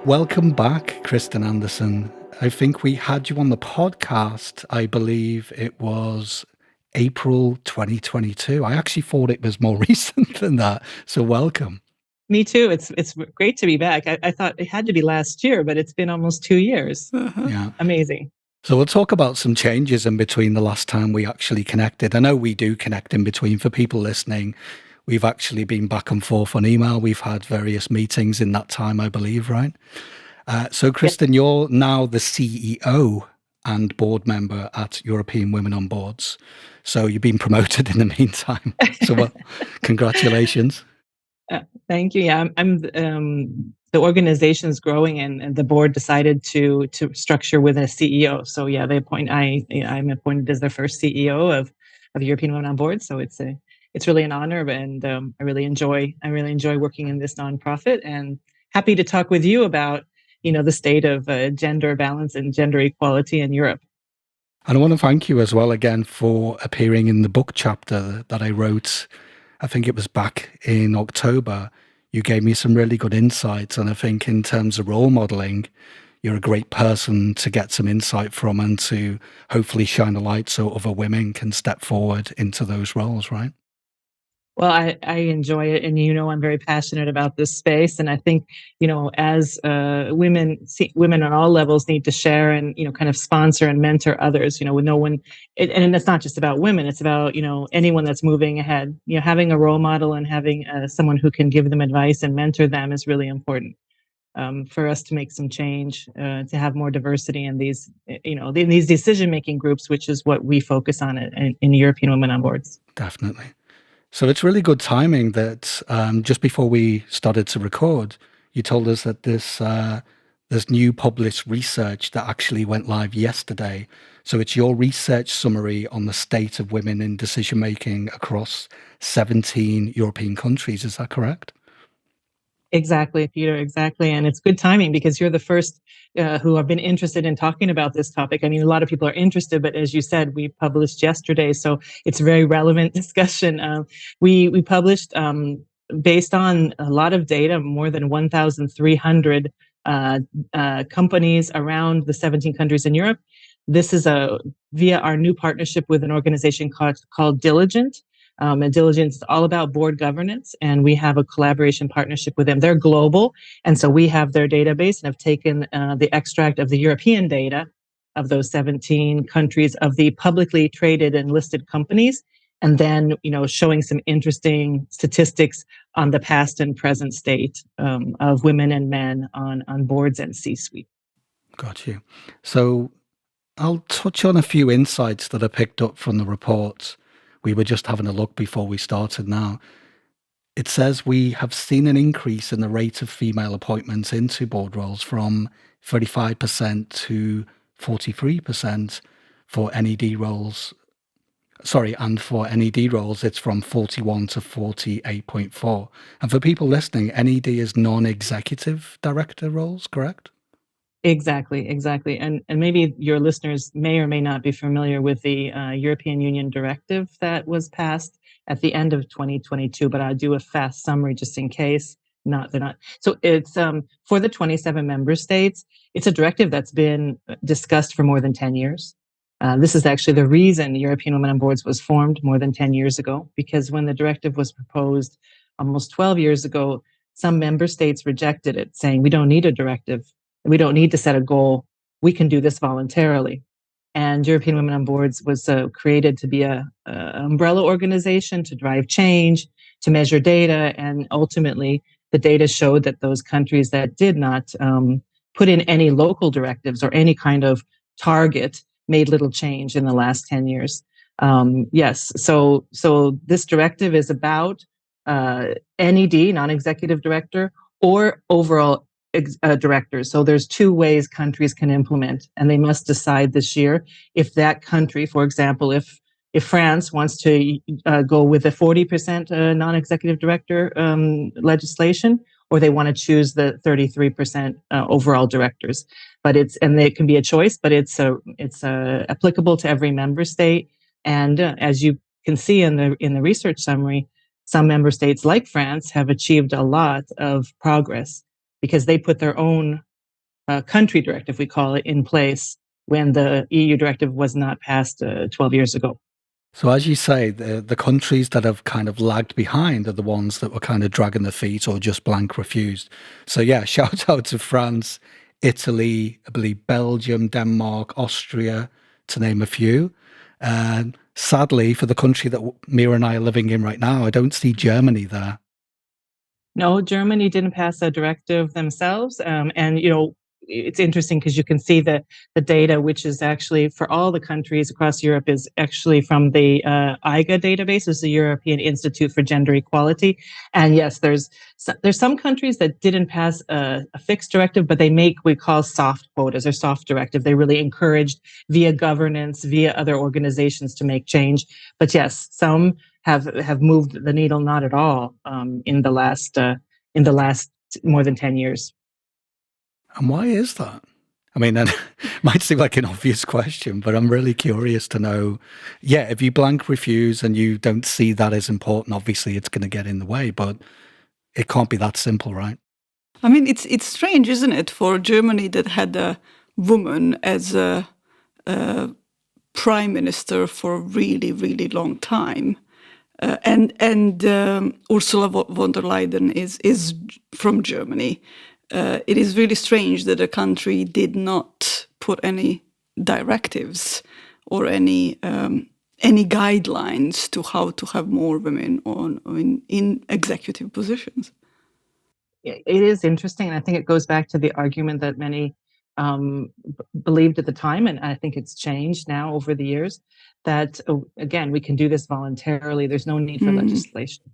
Welcome back, Kristen Anderson. I think we had you on the podcast, I believe it was April 2022. I actually thought it was more recent than that. So welcome. Me too. It's great to be back. I thought it had to be last year, but it's been almost 2 years. Yeah. Amazing. So we'll talk about some changes in between the last time we actually connected. I know we do connect in between. For people listening, we've actually been back and forth on email. We've had various meetings in that time, I believe, right? So, Kristen, you're now the CEO and board member at European Women on Boards. So you've been promoted in the meantime. So, well, congratulations. Thank you. Yeah, the organization's growing, and the board decided to structure with a CEO. So yeah, I'm appointed as the first CEO of European Women on Board. So it's really an honor, and I really enjoy working in this nonprofit, and happy to talk with you about the state of gender balance and gender equality in Europe. And I want to thank you as well again for appearing in the book chapter that I wrote. I think it was back in October. You gave me some really good insights. And I think in terms of role modeling, you're a great person to get some insight from and to hopefully shine a light so other women can step forward into those roles, right? Well, I enjoy it, and I'm very passionate about this space, and I think as women on all levels need to share and kind of sponsor and mentor others. With no one, and it's not just about women; it's about anyone that's moving ahead. Having a role model and having someone who can give them advice and mentor them is really important for us to make some change, to have more diversity in these in these decision making groups, which is what we focus on in European Women on Boards. Definitely. So it's really good timing that just before we started to record, you told us that there's new published research that actually went live yesterday. So it's your research summary on the state of women in decision making across 17 European countries. Is that correct? Exactly, Peter, exactly. And it's good timing because you're the first who have been interested in talking about this topic. I mean, a lot of people are interested, but as you said, we published yesterday, so it's a very relevant discussion. We published based on a lot of data, more than 1,300 companies around the 17 countries in Europe. This is via our new partnership with an organization called Diligent. And Diligence is all about board governance, and we have a collaboration partnership with them. They're global, and so we have their database and have taken the extract of the European data of those 17 countries of the publicly traded and listed companies, and then showing some interesting statistics on the past and present state of women and men on boards and C-suite. Got you. So I'll touch on a few insights that I picked up from the report. We were just having a look before we started now. It says we have seen an increase in the rate of female appointments into board roles from 35% to 43% for NED roles. Sorry, and for NED roles, it's from 41 to 48.4. And for people listening, NED is non-executive director roles, correct? Exactly. And maybe your listeners may or may not be familiar with the European Union Directive that was passed at the end of 2022, but I'll do a fast summary just in case. They're not. So it's for the 27 member states, it's a directive that's been discussed for more than 10 years. This is actually the reason European Women on Boards was formed more than 10 years ago, because when the directive was proposed almost 12 years ago, some member states rejected it, saying we don't need a directive. We don't need to set a goal. We can do this voluntarily. And European Women on Boards was created to be an umbrella organization to drive change, to measure data. And ultimately, the data showed that those countries that did not put in any local directives or any kind of target made little change in the last 10 years. Yes, so this directive is about NED, non-executive director, or overall directors. So there's two ways countries can implement, and they must decide this year if that country, for example, if France wants to go with a 40% non-executive director legislation, or they want to choose the 33% overall directors. But it can be a choice, but it's applicable to every member state. And as you can see in the research summary, some member states like France have achieved a lot of progress, because they put their own country directive, we call it, in place when the EU directive was not passed 12 years ago. So as you say, the countries that have kind of lagged behind are the ones that were kind of dragging their feet or just blank refused. So yeah, shout out to France, Italy, I believe Belgium, Denmark, Austria, to name a few. And sadly, for the country that Mira and I are living in right now, I don't see Germany there. No, Germany didn't pass a directive themselves. And, you know, it's interesting because you can see that the data, which is actually for all the countries across Europe, is actually from the IGA database, is the European Institute for Gender Equality. And yes, there's some countries that didn't pass a fixed directive, but they make what we call soft quotas or soft directive. They really encouraged via governance, via other organizations to make change. But yes, some have moved the needle not at all in the last more than 10 years. And why is that? I mean, that might seem like an obvious question, but I'm really curious to know. Yeah, if you blank refuse and you don't see that as important, obviously it's going to get in the way, but it can't be that simple, right? I mean, it's strange, isn't it, for Germany that had a woman as a prime minister for a really, really long time. And Ursula von der Leyen is from Germany. It is really strange that the country did not put any directives or any guidelines to how to have more women in executive positions. It is interesting, and I think it goes back to the argument that many believed at the time, and I think it's changed now over the years, that, again, we can do this voluntarily. There's no need for legislation.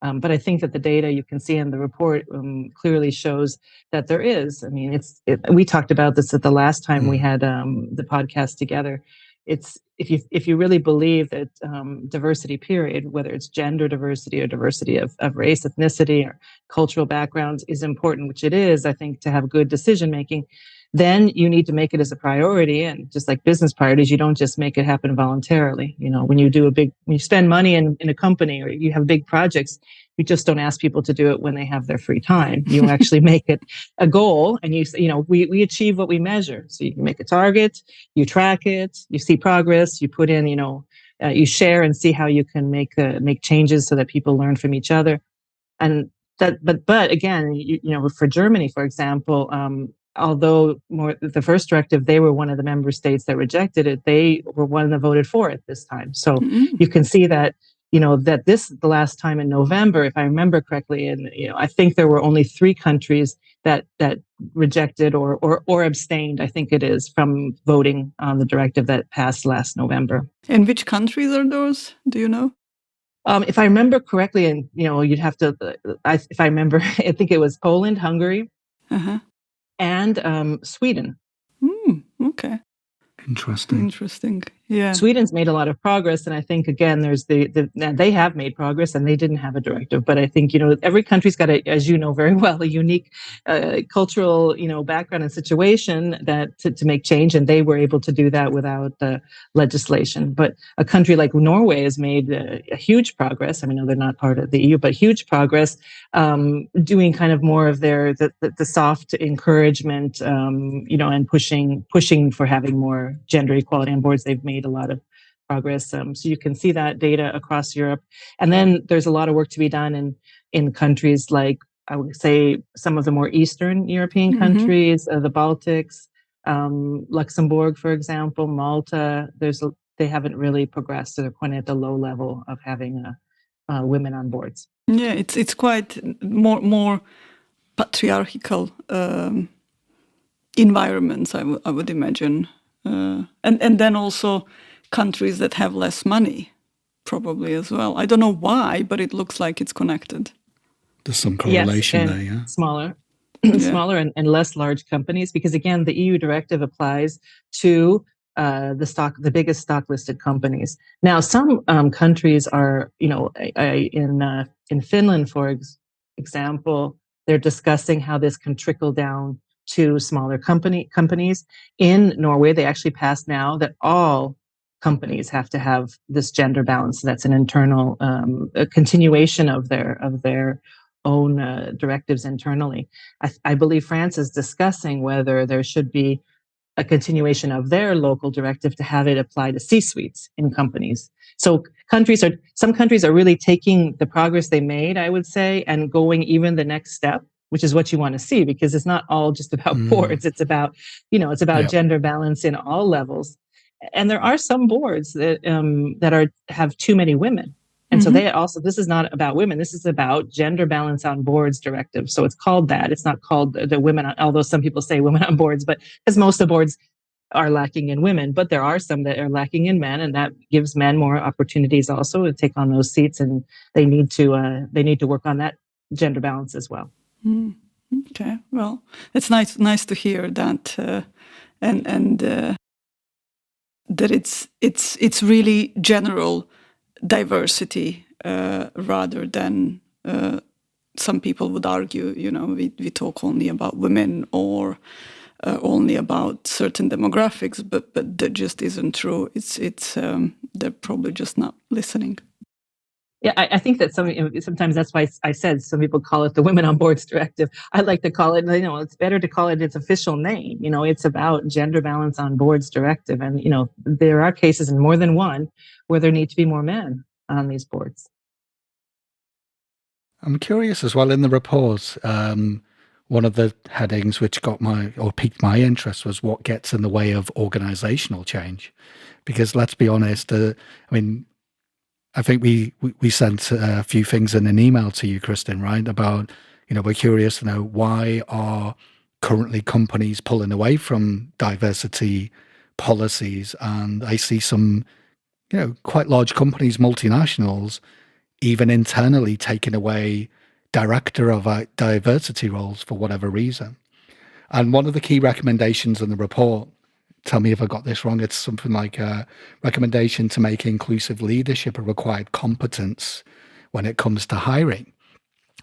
But I think that the data you can see in the report clearly shows that there is. I mean, we talked about this at the last time we had the podcast together. It's if you really believe that diversity, period, whether it's gender diversity or diversity of race, ethnicity, or cultural backgrounds is important, which it is, I think, to have good decision making, then you need to make it as a priority. And just like business priorities, you don't just make it happen voluntarily. You know, when you spend money in a company or you have big projects, you just don't ask people to do it when they have their free time. You actually make it a goal, and we achieve what we measure. So you make a target, you track it, you see progress, you put in, you share and see how you can make changes so that people learn from each other. And but again, for Germany, for example, although the first directive, they were one of the member states that rejected it. They were one that voted for it this time. So you can see that, that the last time in November, if I remember correctly, and I think there were only 3 countries that rejected or abstained, I think it is, from voting on the directive that passed last November. And which countries are those? Do you know? If I remember correctly, and you'd have to, if I remember, I think it was Poland, Hungary, and Sweden. Okay. Interesting. Yeah. Sweden's made a lot of progress, and I think, again, there's they have made progress, and they didn't have a directive. But I think every country's got as you know very well, a unique cultural background and situation that to make change, and they were able to do that without legislation. But a country like Norway has made a huge progress. I mean, no, they're not part of the EU, but huge progress, doing kind of more of the soft encouragement, and pushing for having more gender equality on boards. They've made a lot of progress. So you can see that data across Europe. And then there's a lot of work to be done in countries like, I would say, some of the more Eastern European countries, the Baltics, Luxembourg, for example, Malta. They haven't really progressed. So they're quite at the low level of having women on boards. Yeah, it's quite more patriarchal environments, I would imagine. And then also countries that have less money, probably as well. I don't know why, but it looks like it's connected. There's some correlation there, yeah. Smaller and less large companies, because again, the EU directive applies to the biggest stock listed companies. Now, some countries are, in Finland, for example, they're discussing how this can trickle down to smaller companies. In Norway, they actually passed now that all companies have to have this gender balance. That's an internal continuation of their own directives internally. I believe France is discussing whether there should be a continuation of their local directive to have it apply to C-suites in companies. So some countries are really taking the progress they made, I would say, and going even the next step, which is what you want to see, because it's not all just about boards. It's about, it's about gender balance in all levels. And there are some boards that have too many women. And so this is not about women. This is about gender balance on boards directive. So it's called that. It's not called the women, although some people say women on boards, but because most of the boards are lacking in women, but there are some that are lacking in men, and that gives men more opportunities also to take on those seats. And they need to work on that gender balance as well. Okay, well, it's nice to hear that, and that it's really general diversity rather than some people would argue, we talk only about women or only about certain demographics, but that just isn't true. It's they're probably just not listening. Yeah, I think that sometimes that's why I said some people call it the Women on Boards Directive. I like to call it, it's better to call it its official name. It's about gender balance on boards directive. And, there are cases, and more than one, where there need to be more men on these boards. I'm curious as well, in the report, one of the headings which piqued my interest was what gets in the way of organizational change. Because let's be honest, I think we sent a few things in an email to you, Kristen, right? About, we're curious to know, why are currently companies pulling away from diversity policies? And I see some, quite large companies, multinationals, even internally taking away director of diversity roles for whatever reason. And one of the key recommendations in the report, tell me if I got this wrong, it's something like a recommendation to make inclusive leadership a required competence when it comes to hiring.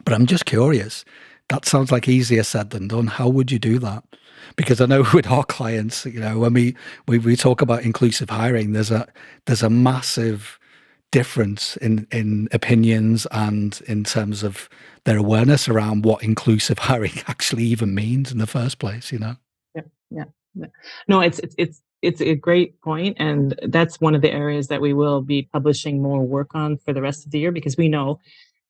But I'm just curious, that sounds like easier said than done. How would you do that? Because I know with our clients, when we talk about inclusive hiring, there's a massive difference in opinions and in terms of their awareness around what inclusive hiring actually even means in the first place, Yeah. No, it's a great point, and that's one of the areas that we will be publishing more work on for the rest of the year, because we know,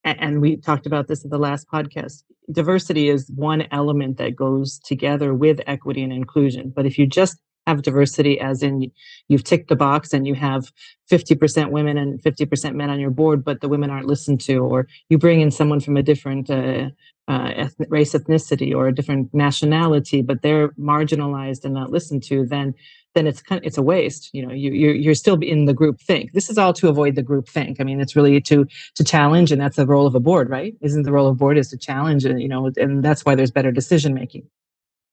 and we talked about this at the last podcast, diversity is one element that goes together with equity and inclusion. But if you just have diversity, as in you've ticked the box and you have 50% women and 50% men on your board, but the women aren't listened to, or you bring in someone from a different race, ethnicity, or a different nationality, but they're marginalized and not listened to, then it's a waste. You're still in the group think. This is all to avoid the group think. I mean, it's really to challenge, and that's the role of a board, right? Isn't the role of a board is to challenge, and that's why there's better decision making.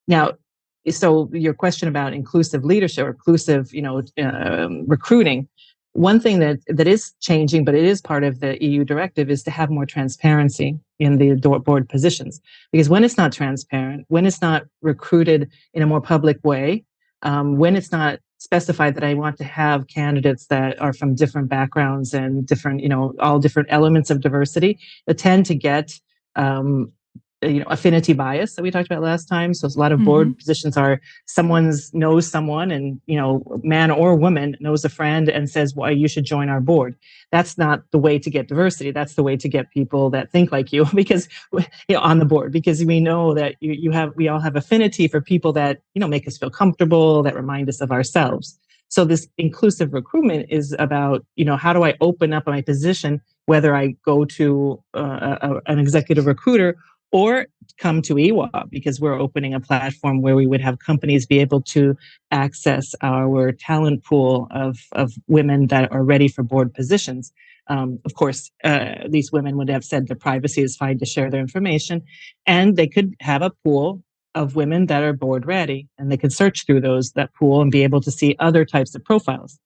Now, so your question about inclusive leadership or inclusive, recruiting, one thing that is changing, but it is part of the EU directive, is to have more transparency in the board positions. Because when it's not transparent, when it's not recruited in a more public way, when it's not specified that I want to have candidates that are from different backgrounds and different, all different elements of diversity, they tend to get affinity bias that we talked about last time. So a lot of board positions are knows someone, and, man or woman knows a friend and says, well, you should join our board. That's not the way to get diversity. That's the way to get people that think like you, because, on the board, because we know that we all have affinity for people that, make us feel comfortable, that remind us of ourselves. So this inclusive recruitment is about, how do I open up my position, whether I go to an executive recruiter or come to EWA, because we're opening a platform where we would have companies be able to access our talent pool of women that are ready for board positions. Of course, these women would have said their privacy is fine to share their information, and they could have a pool of women that are board ready, and they could search through that pool and be able to see other types of profiles.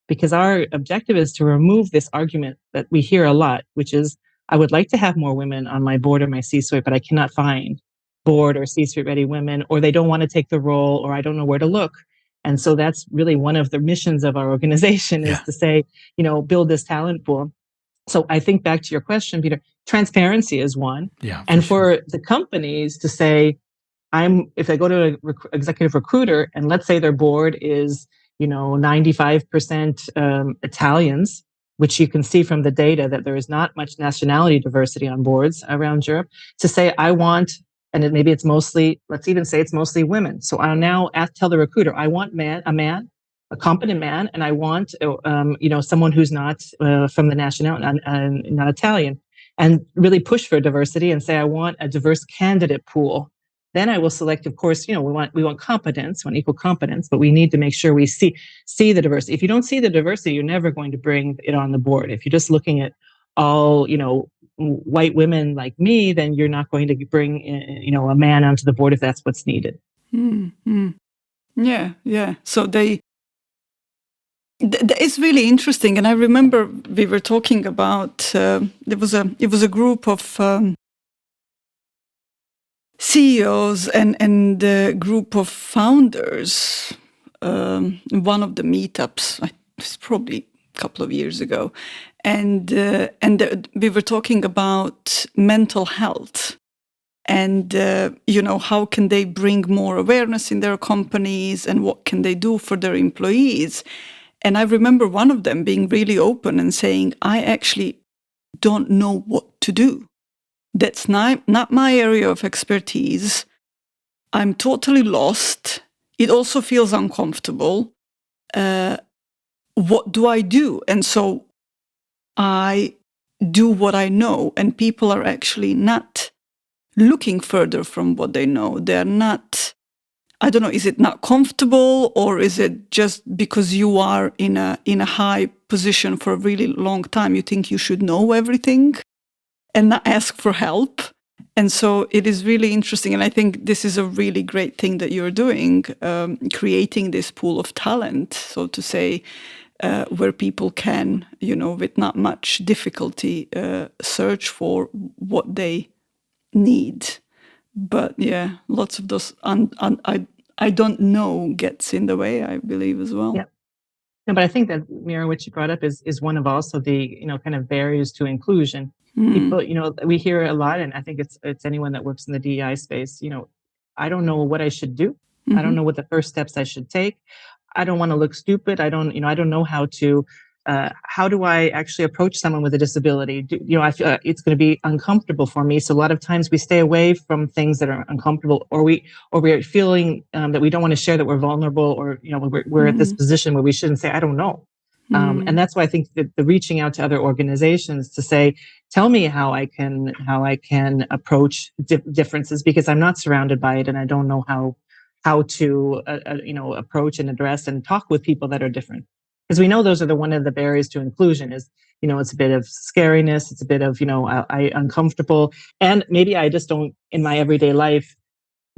Because our objective is to remove this argument that we hear a lot, which is, I would like to have more women on my board or my C-suite, but I cannot find board or C-suite ready women, or they don't want to take the role, or I don't know where to look. And so that's really one of the missions of our organization, is to say, build this talent pool. So I think back to your question, Peter, transparency is one. Yeah, And sure. for the companies to say, if they go to an executive recruiter and let's say their board is, 95% Italians, which you can see from the data that there is not much nationality diversity on boards around Europe, to say, I want, and maybe it's mostly, let's even say it's mostly women. So I'll now tell the recruiter, I want a competent man, and I want, someone who's not from the nationality, not Italian, and really push for diversity and say, I want a diverse candidate pool. Then I will select, of course, we want competence, we want equal competence, but we need to make sure we see the diversity. If you don't see the diversity, you're never going to bring it on the board. If you're just looking at all, white women like me, then you're not going to bring, a man onto the board if that's what's needed. Mm-hmm. Yeah. So it's really interesting, and I remember we were talking about it was a group of CEOs and a group of founders. One of the meetups, it's probably a couple of years ago, and we were talking about mental health. And, how can they bring more awareness in their companies, and what can they do for their employees? And I remember one of them being really open and saying, I actually don't know what to do. That's not my area of expertise. I'm totally lost. It also feels uncomfortable. What do I do? And so I do what I know, and people are actually not looking further from what they know. They're not, I don't know, is it not comfortable, or is it just because you are in a high position for a really long time, you think you should know everything and not ask for help? And so it is really interesting. And I think this is a really great thing that you're doing, creating this pool of talent, so to say, where people can, with not much difficulty, search for what they need. But yeah, lots of those I don't know gets in the way, I believe, as well. Yeah. No, but I think that, Mira, what you brought up is one of also the kind of barriers to inclusion. People, we hear a lot, and I think it's anyone that works in the DEI space. I don't know what I should do. I don't know what the first steps I should take. I don't want to look stupid. I don't know how to. How do I actually approach someone with a disability? I feel it's going to be uncomfortable for me. So a lot of times we stay away from things that are uncomfortable, or we're feeling that we don't want to share that we're vulnerable, or we're at this position where we shouldn't say I don't know. And that's why I think that the reaching out to other organizations to say, tell me how I can approach differences, because I'm not surrounded by it, and I don't know how to approach and address and talk with people that are different. Because we know those are one of the barriers to inclusion is, it's a bit of scariness. It's a bit of, I uncomfortable. And maybe I just don't, in my everyday life,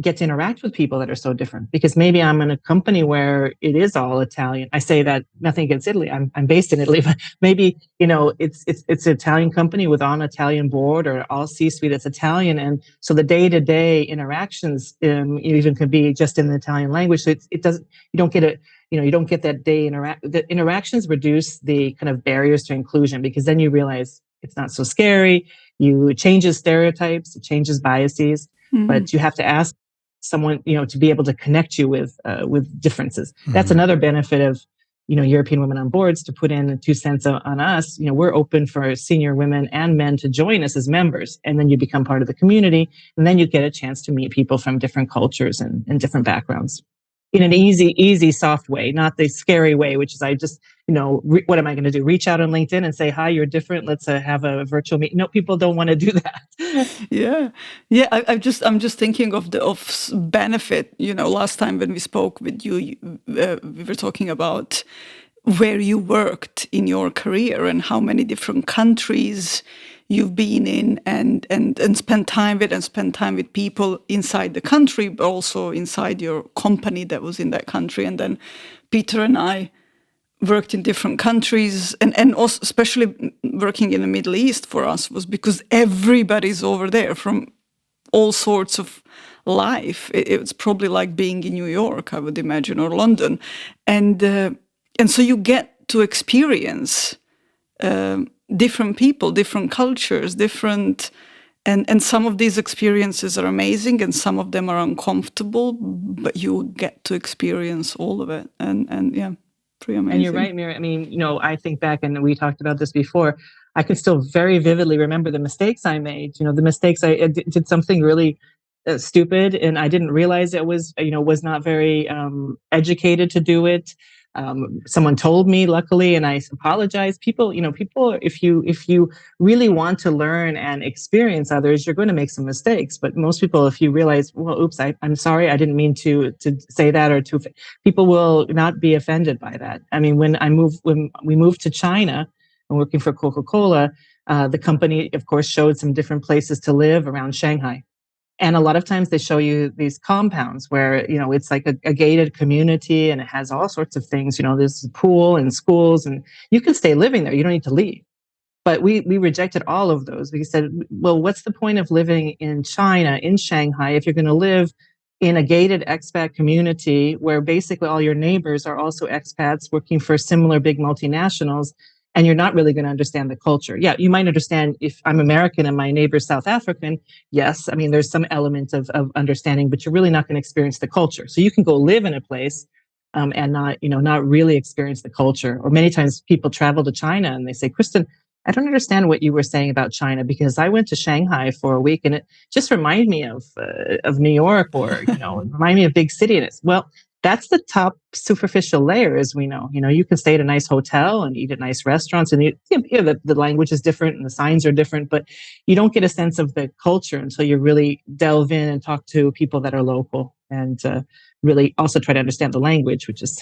get to interact with people that are so different, because maybe I'm in a company where it is all Italian. I say that nothing against Italy. I'm based in Italy, but maybe, it's an Italian company with on Italian board, or all C-suite that's Italian. And so the day-to-day interactions even could be just in the Italian language. So it doesn't, you don't get you don't get that the interactions reduce the kind of barriers to inclusion, because then you realize it's not so scary. It changes stereotypes, it changes biases, but you have to ask someone, to be able to connect you with differences. That's another benefit of, European women on boards, to put in 2 cents on us. We're open for senior women and men to join us as members, and then you become part of the community, and then you get a chance to meet people from different cultures and different backgrounds in an easy, soft way, not the scary way, which is I just, what am I going to do? Reach out on LinkedIn and say, hi, you're different. Let's have a virtual meeting. No, people don't want to do that. Yeah. I'm just thinking of benefit. Last time when we spoke with you, we were talking about where you worked in your career and how many different countries you've been in and spend time with people inside the country, but also inside your company that was in that country. And then Peter and I worked in different countries, and also especially working in the Middle East for us was because everybody's over there from all sorts of life. It's probably like being in New York, I would imagine, or London. And so you get to experience different people, different cultures, different, and some of these experiences are amazing, and some of them are uncomfortable, but you get to experience all of it, and yeah, pretty amazing. And you're right, Mira. I mean, I think back, and we talked about this before. I can still very vividly remember the mistakes I made. The mistakes I did something really stupid, and I didn't realize it was, was not very educated to do it. Someone told me, luckily, and I apologized. People, if you really want to learn and experience others, you're going to make some mistakes. But most people, if you realize, well, oops, I'm sorry, I didn't mean to say that, or people will not be offended by that. I mean, when we moved to China and working for Coca-Cola, the company, of course, showed some different places to live around Shanghai. And a lot of times they show you these compounds where, it's like a gated community, and it has all sorts of things. There's a pool and schools, and you can stay living there. You don't need to leave. But we rejected all of those. We said, well, what's the point of living in China, in Shanghai, if you're going to live in a gated expat community where basically all your neighbors are also expats working for similar big multinationals, and you're not really going to understand the culture? Yeah, you might understand if I'm American and my neighbor's South African. Yes, I mean, there's some element of understanding, but you're really not going to experience the culture. So you can go live in a place and not really experience the culture. Or many times people travel to China and they say, Kristen, I don't understand what you were saying about China, because I went to Shanghai for a week and it just reminded me of New York, or remind me of big city. And well, that's the top superficial layer, as we know. You can stay at a nice hotel and eat at nice restaurants, and the language is different and the signs are different, but you don't get a sense of the culture until you really delve in and talk to people that are local, and really also try to understand the language, which is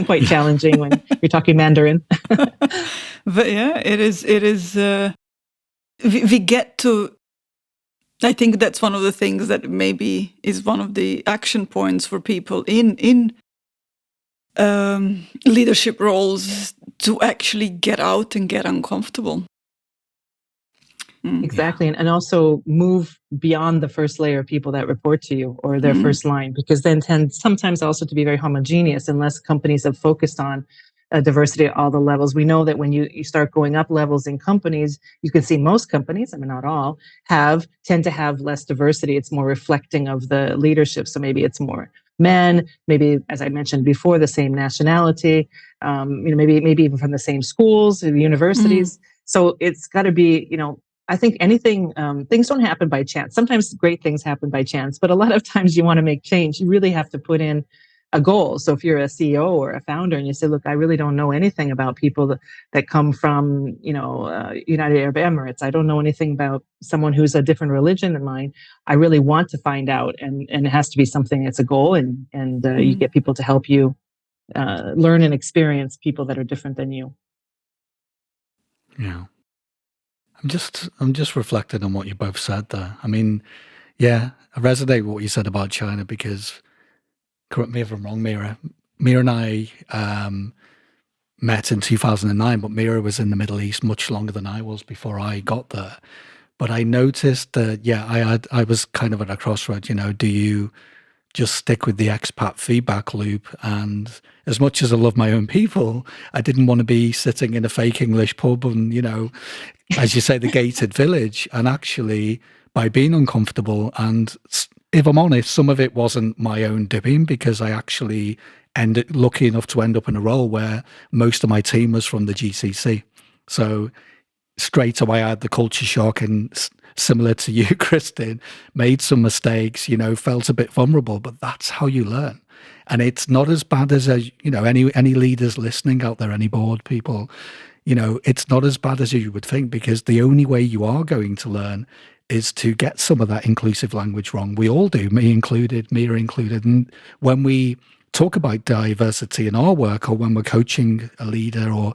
quite challenging when you're talking Mandarin. But yeah, it is. We get to. I think that's one of the things that maybe is one of the action points for people in leadership roles, to actually get out and get uncomfortable. Exactly. And also move beyond the first layer of people that report to you, or their first line, because then tends sometimes also to be very homogeneous unless companies have focused on diversity at all the levels. We know that when you start going up levels in companies, you can see most companies, I mean, not all, tend to have less diversity. It's more reflecting of the leadership. So maybe it's more men, maybe, as I mentioned before, the same nationality, maybe even from the same schools or universities. So it's got to be, I think things don't happen by chance. Sometimes great things happen by chance, but a lot of times you want to make change, you really have to put in a goal. So if you're a CEO or a founder and you say, look, I really don't know anything about people that come from, United Arab Emirates. I don't know anything about someone who's a different religion than mine. I really want to find out. And it has to be something that's a goal, and you get people to help you learn and experience people that are different than you. Yeah. I'm just reflecting on what you both said there. I mean, yeah, I resonate with what you said about China, because, correct me if I'm wrong, Mira. Mira and I met in 2009, but Mira was in the Middle East much longer than I was before I got there. But I noticed that, I was kind of at a crossroads. Do you just stick with the expat feedback loop? And as much as I love my own people, I didn't want to be sitting in a fake English pub and, as you say, the gated village. And actually, by being uncomfortable, and if I'm honest, some of it wasn't my own doing, because I actually ended lucky enough to end up in a role where most of my team was from the GCC. So straight away I had the culture shock, and similar to you, Kristen, made some mistakes, felt a bit vulnerable, but that's how you learn. And it's not as bad as any leaders listening out there, any board people, it's not as bad as you would think, because the only way you are going to learn is to get some of that inclusive language wrong. We all do, me included, Mira included. And when we talk about diversity in our work, or when we're coaching a leader, or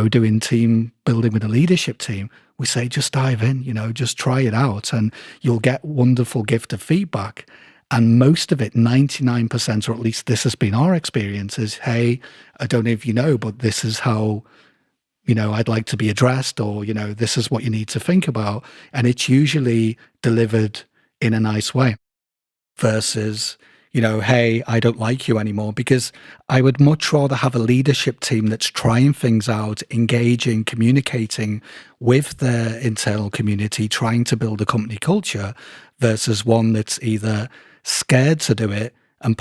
doing team building with a leadership team, we say, just dive in, just try it out, and you'll get wonderful gift of feedback. And most of it, 99%, or at least this has been our experience, is, hey, I don't know if you know, but this is how, I'd like to be addressed, or, this is what you need to think about. And it's usually delivered in a nice way, versus hey, I don't like you anymore, because I would much rather have a leadership team that's trying things out, engaging, communicating with their internal community, trying to build a company culture, versus one that's either scared to do it and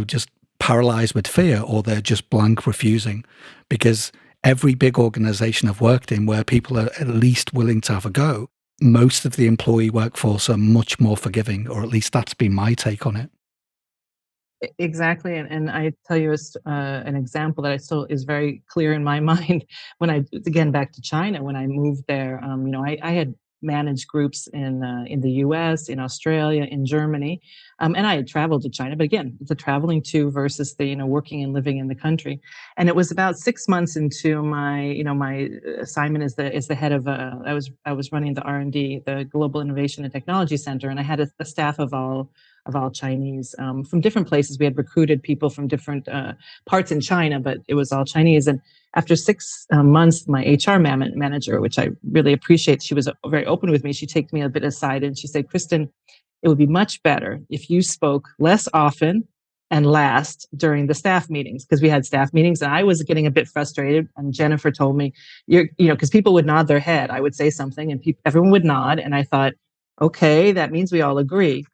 just paralyzed with fear, or they're just blank refusing. Because every big organization I've worked in where people are at least willing to have a go, most of the employee workforce are much more forgiving, or at least that's been my take on it. Exactly, and I tell you an example that I still is very clear in my mind. When I, again, back to China, when I moved there, I had managed groups in the U.S., in Australia, in Germany, and I had traveled to China. But again, the traveling to versus the working and living in the country. And it was about 6 months into my assignment as the head of I was running the R&D, the Global Innovation and Technology Center, and I had a staff of all Chinese from different places. We had recruited people from different parts in China, but it was all Chinese. And after 6 months, my HR manager, which I really appreciate, she was very open with me. She took me a bit aside and she said, "Kristen, it would be much better if you spoke less often and last during the staff meetings," because we had staff meetings and I was getting a bit frustrated. And Jennifer told me, because people would nod their head. I would say something and everyone would nod. And I thought, okay, that means we all agree.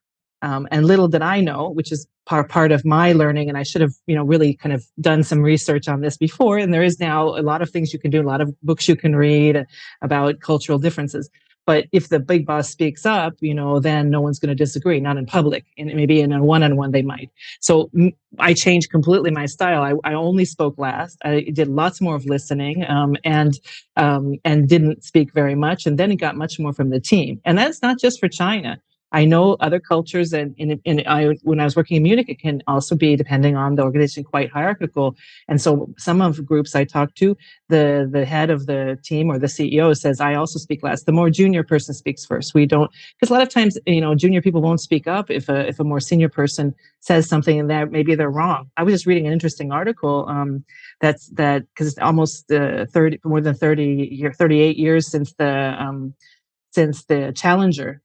And little did I know, which is part of my learning, and I should have, really kind of done some research on this before. And there is now a lot of things you can do, a lot of books you can read about cultural differences. But if the big boss speaks up, then no one's going to disagree, not in public, and maybe in a one-on-one they might. So I changed completely my style. I only spoke last. I did lots more of listening, and didn't speak very much. And then it got much more from the team. And that's not just for China. I know other cultures, and when I was working in Munich, it can also be, depending on the organization, quite hierarchical. And so some of the groups I talk to, the head of the team or the CEO says, "I also speak last." The more junior person speaks first. We don't, because a lot of times, junior people won't speak up if a more senior person says something and that maybe they're wrong. I was just reading an interesting article because it's almost more than 38 years since the Challenger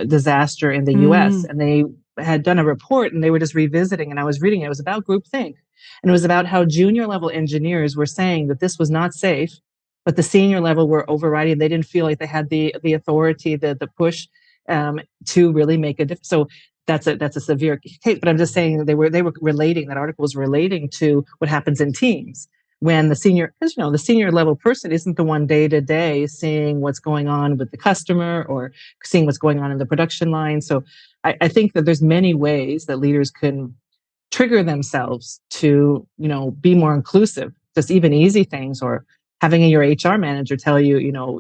disaster in the US. And they had done a report and they were just revisiting, and I was reading it. It was about groupthink. And it was about how junior level engineers were saying that this was not safe, but the senior level were overriding. They didn't feel like they had the authority, the push to really make a difference. So that's a severe case. But I'm just saying they were relating, that article was relating to what happens in teams when the senior, because the senior level person isn't the one day to day seeing what's going on with the customer or seeing what's going on in the production line. So I think that there's many ways that leaders can trigger themselves to, be more inclusive. Just even easy things, or having your HR manager tell you,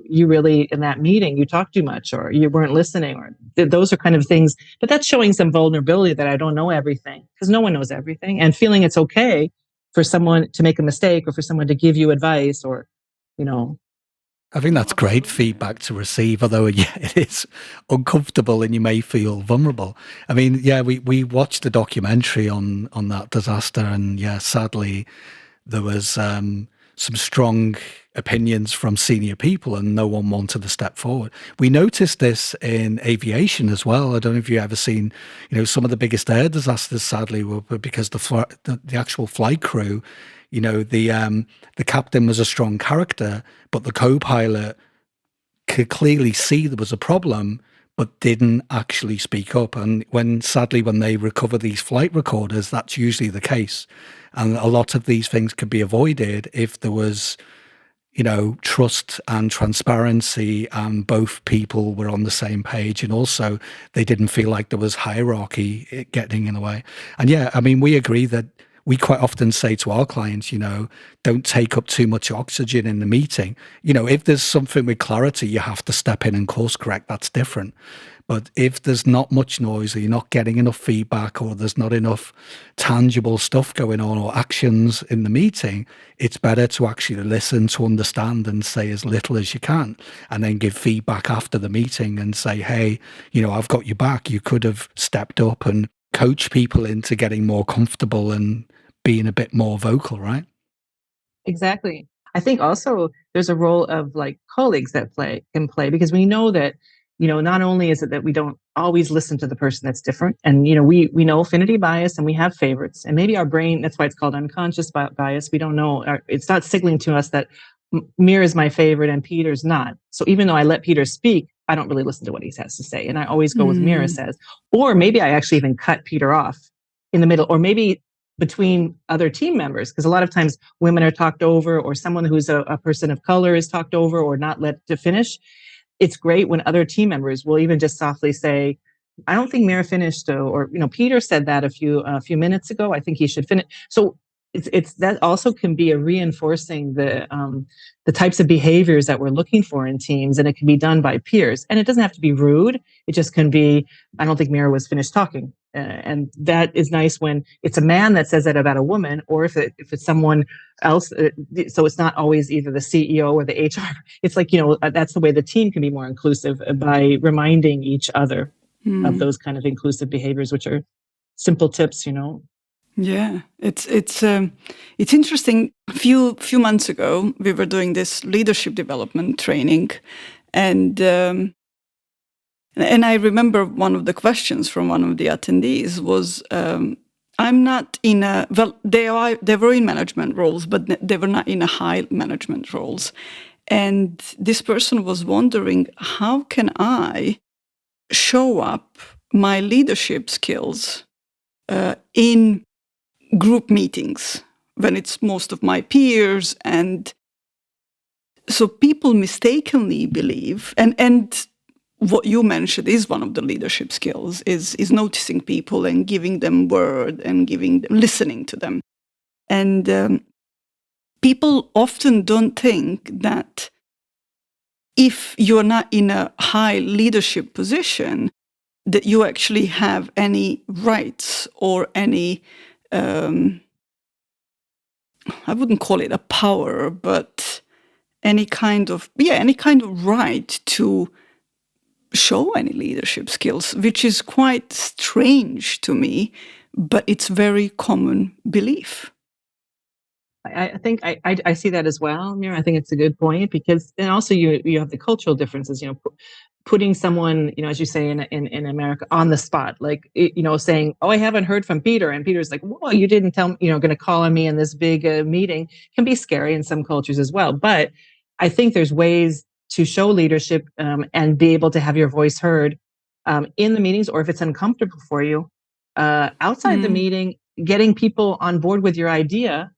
you really, in that meeting, you talked too much, or you weren't listening, or those are kind of things. But that's showing some vulnerability, that I don't know everything, because no one knows everything, and feeling it's okay for someone to make a mistake, or for someone to give you advice, or, I think that's great feedback to receive, although, yeah, it is uncomfortable and you may feel vulnerable. I mean, yeah, we watched a documentary on that disaster, and yeah, sadly, there was some strong opinions from senior people, and no one wanted to step forward. We noticed this in aviation as well. I don't know if you've ever seen, some of the biggest air disasters, sadly, were because the actual flight crew, the captain was a strong character, but the co-pilot could clearly see there was a problem, but didn't actually speak up. And sadly, when they recover these flight recorders, that's usually the case. And a lot of these things could be avoided if there was, trust and transparency, and both people were on the same page. And also they didn't feel like there was hierarchy getting in the way. And yeah, I mean, we agree that we quite often say to our clients, don't take up too much oxygen in the meeting. If there's something with clarity, you have to step in and course correct. That's different. But if there's not much noise, or you're not getting enough feedback, or there's not enough tangible stuff going on or actions in the meeting, it's better to actually listen, to understand, and say as little as you can, and then give feedback after the meeting and say, hey, I've got your back. You could have stepped up, and coach people into getting more comfortable and being a bit more vocal, right? Exactly. I think also there's a role of like colleagues that can play, because we know that, not only is it that we don't always listen to the person that's different, and we know affinity bias and we have favorites, and maybe our brain, that's why it's called unconscious bias. We don't know, it's not signaling to us that Mir is my favorite and Peter's not. So even though I let Peter speak, I don't really listen to what he has to say, and I always go with Mira says. Or maybe I actually even cut Peter off in the middle, or maybe between other team members, because a lot of times women are talked over, or someone who's a person of color is talked over or not let to finish. It's great when other team members will even just softly say, I don't think Mira finished, or Peter said that a few minutes ago. I think he should finish. So it's that also can be a reinforcing the types of behaviors that we're looking for in teams, and it can be done by peers. And it doesn't have to be rude. It just can be, I don't think Mira was finished talking. And that is nice when it's a man that says that about a woman, or if it's someone else. So it's not always either the CEO or the HR. It's like, that's the way the team can be more inclusive, by reminding each other of those kind of inclusive behaviors, which are simple tips, Yeah, it's interesting. A few months ago, we were doing this leadership development training, and I remember one of the questions from one of the attendees was, "I'm not in a they were in management roles, but they were not in a high management roles," and this person was wondering, how can I show up my leadership skills in group meetings when it's most of my peers. And so people mistakenly believe, and what you mentioned is one of the leadership skills, is noticing people and giving them word and listening to them. And people often don't think that if you're not in a high leadership position, that you actually have any rights or any, I wouldn't call it a power, but any kind of right to show any leadership skills, which is quite strange to me, but it's very common belief. I think I see that as well, Mira. I think it's a good point, because, and also you have the cultural differences, putting someone, as you say in America, on the spot, like, saying, oh, I haven't heard from Peter. And Peter's like, well, you didn't tell me, going to call on me in this big meeting, can be scary in some cultures as well. But I think there's ways to show leadership and be able to have your voice heard in the meetings, or if it's uncomfortable for you, outside the meeting, getting people on board with your idea.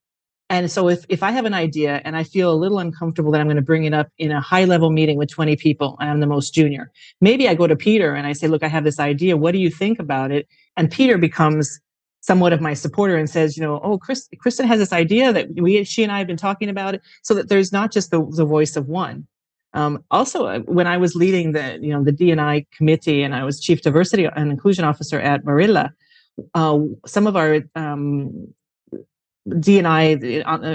And so if I have an idea and I feel a little uncomfortable that I'm going to bring it up in a high level meeting with 20 people, and I'm the most junior, maybe I go to Peter and I say, look, I have this idea. What do you think about it? And Peter becomes somewhat of my supporter and says, oh, Kristen has this idea that she and I have been talking about it, so that there's not just the voice of one. Also, when I was leading the D&I committee, and I was Chief Diversity and Inclusion Officer at Marilla, some of our D&I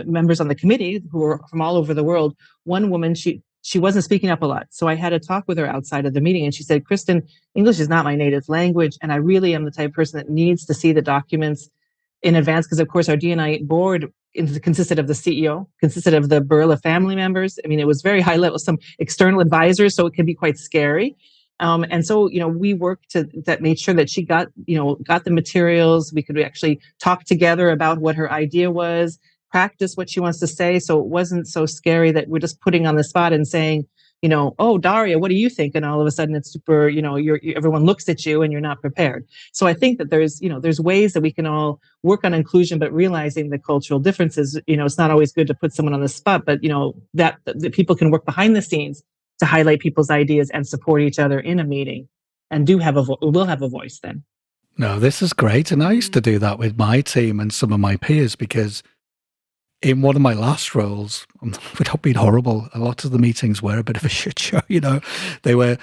members on the committee who were from all over the world, one woman, she wasn't speaking up a lot. So I had a talk with her outside of the meeting, and she said, Kristen, English is not my native language, and I really am the type of person that needs to see the documents in advance, because of course our D&I board consisted of the CEO, consisted of the Barilla family members. I mean, it was very high level, some external advisors, so it can be quite scary. And so, we worked that made sure that she got the materials. We could actually talk together about what her idea was, practice what she wants to say. So it wasn't so scary that we're just putting on the spot and saying, oh, Daria, what do you think? And all of a sudden it's super, everyone looks at you and you're not prepared. So I think that there's ways that we can all work on inclusion, but realizing the cultural differences, it's not always good to put someone on the spot, but that people can work behind the scenes to highlight people's ideas and support each other in a meeting, and will have a voice then. No, this is great. And I used to do that with my team and some of my peers, because in one of my last roles, without being horrible, a lot of the meetings were a bit of a shit show. They were,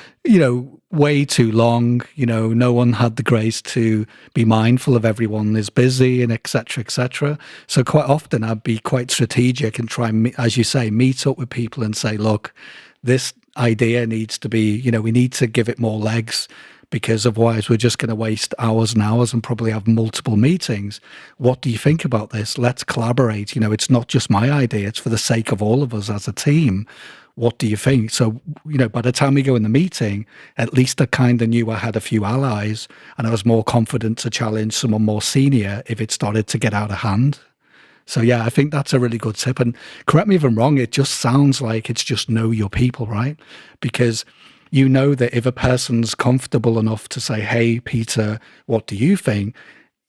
way too long. No one had the grace to be mindful of everyone is busy, and et cetera, et cetera. So quite often I'd be quite strategic and try and, as you say, meet up with people and say, look, this idea needs to be, we need to give it more legs, because otherwise we're just going to waste hours and hours and probably have multiple meetings. What do you think about this? Let's collaborate. It's not just my idea. It's for the sake of all of us as a team. what do you think? So, by the time we go in the meeting, at least I kind of knew I had a few allies, and I was more confident to challenge someone more senior if it started to get out of hand. So yeah, I think that's a really good tip. And correct me if I'm wrong, it just sounds like it's just know your people, right? Because that if a person's comfortable enough to say, hey, Peter, what do you think?